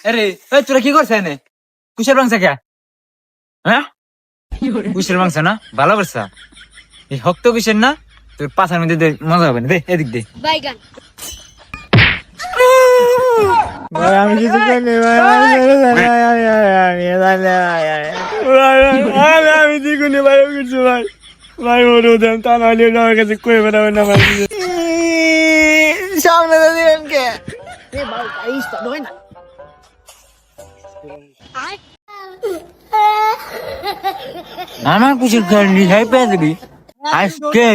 আরে এই তোরা কি করছিস এনে কুশের মাংস কে হ্যাঁ কুশের মাংস না ভালো করছা এই হক্ত কুশের না তোর পাছার মধ্যে দে মজা হবে না দে এদিক দে বাইগান ভাই আমি কিছু করিনি ভাই আমি দিগুনি ভাই কিছু ভাই ভাই ওর দেন তা নাহলে আমার কাছে কই বেড়াবে না ভাই সামনে দিলেন কে আমার কিছু করিনি ভাই পেয়ে দিবি আজকে